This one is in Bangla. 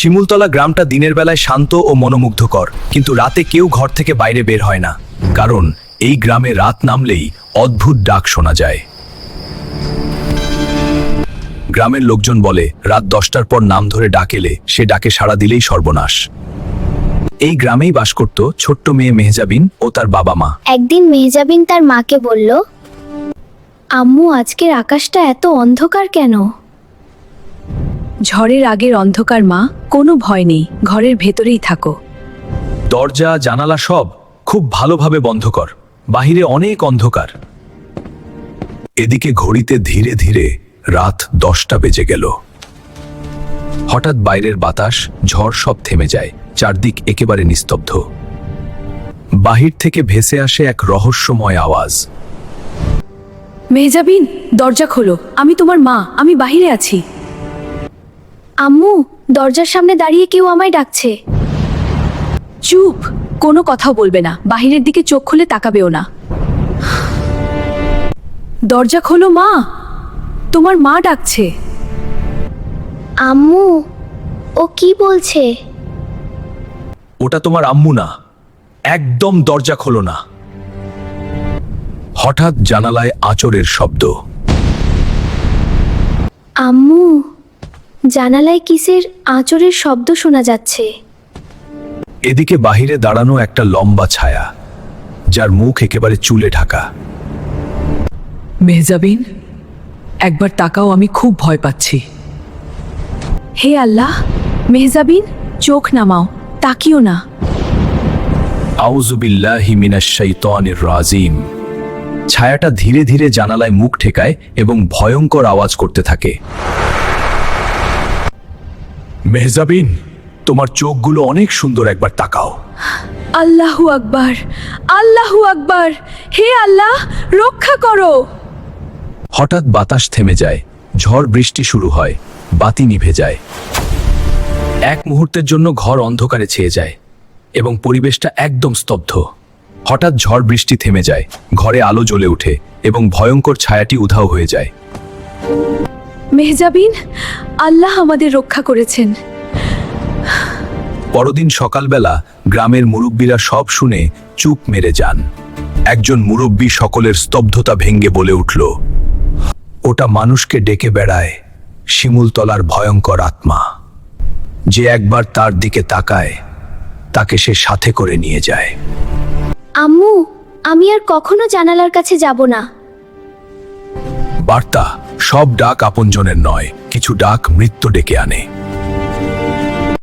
শিমুলতলা গ্রামটা দিনের বেলায় শান্ত ও মনোমুগ্ধকর, কিন্তু রাতে কেউ ঘর থেকে বাইরে বের হয় না, কারণ এই গ্রামে রাত নামলেই অদ্ভুত ডাক শোনা যায়। গ্রামের লোকজন বলে রাত 10টার পর নাম ধরে ডাক এলে সে ডাকে সাড়া দিলেই সর্বনাশ। এই গ্রামেই বাস করত ছোট্ট মেয়ে মেহজাবিন ও তার বাবা মা। একদিন মেহজাবিন তার মাকে বলল, আম্মু, আজকের আকাশটা এত অন্ধকার কেন? ঝড়ের আগের অন্ধকার মা, কোনো ভয় নেই, ঘরের ভেতরেই থাকো। দরজা জানালা সব খুব ভালোভাবে বন্ধ কর, বাহিরে অনেক অন্ধকার। এদিকে ঘড়িতে ধীরে ধীরে রাত 10টা বেজে গেল। হঠাৎ বাইরের বাতাস, ঝড় সব থেমে যায়, চারদিক একেবারে নিস্তব্ধ। বাহির থেকে ভেসে আসে এক রহস্যময় আওয়াজ। মেহজাবিন, দরজা খোলো, আমি তোমার মা, আমি বাহিরে আছি। আম্মু, দরজার সামনে দাঁড়িয়ে কেউ আমায় ডাকছে। চুপ, কোনো কথাও বলবে না, বাহিরের দিকে চোখ খুলে তাকাবেও না। দরজা খোলো মা, তোমার মা ডাকছে। আম্মু, ও কি বলছে? ওটা তোমার আম্মু না, একদম দরজা খোলো না। হঠাৎ জানালায় আঁচড়ের শব্দ। আম্মু, জানালায় কিসের আঁচড়ের শব্দ শোনা যাচ্ছে? এদিকে বাহিরে দাঁড়ানো একটা লম্বা ছায়া, যার মুখ একেবারে চুলে ঢাকা। মেহজাবিন, একবার তাকাও, আমি খুব ভয় পাচ্ছি। হে আল্লাহ, মেহজাবিন, চোখ নামাও, তাকিও না। আউযু বিল্লাহি মিনাশ শাইতানির রাজিম। ছায়াটা ধীরে ধীরে জানালায় মুখ ঠেকায় এবং ভয়ঙ্কর আওয়াজ করতে থাকে। মেহজাবিন, তোমার চোখগুলো অনেক সুন্দর, একবার তাকাও। আল্লাহু আকবার, আল্লাহু আকবার, হে আল্লাহ, রক্ষা করো। হঠাৎ বাতাস থেমে যায়, ঝড় বৃষ্টি শুরু হয়, বাতি নিভে যায়। এক মুহূর্তের জন্য ঘর অন্ধকারে ছেয়ে যায় এবং পরিবেশটা একদম স্তব্ধ। হঠাৎ ঝড় বৃষ্টি থেমে যায়, ঘরে আলো জ্বলে ওঠে এবং ভয়ঙ্কর ছায়াটি উধাও হয়ে যায়। মেহজাবিন, আল্লাহ আমাদের রক্ষা করেছেন। পরদিন সকালবেলা গ্রামের মুরব্বীরা সব শুনে চুপ মেরে যান। একজন মুরব্বী সকলের স্তব্ধতা ভেঙ্গে বলে উঠল, ওটা মানুষকে ডেকে বেড়ায়, শিমুলতলার ভয়ঙ্কর আত্মা। যে একবার তার দিকে তাকায়, তাকে সে সাথে করে নিয়ে যায়। আম্মু, আমি আর কখনো জানালার কাছে যাব না। বার্তা, সব ডাক আপনজনের নয়, কিছু ডাক মৃত্যু ডেকে আনে।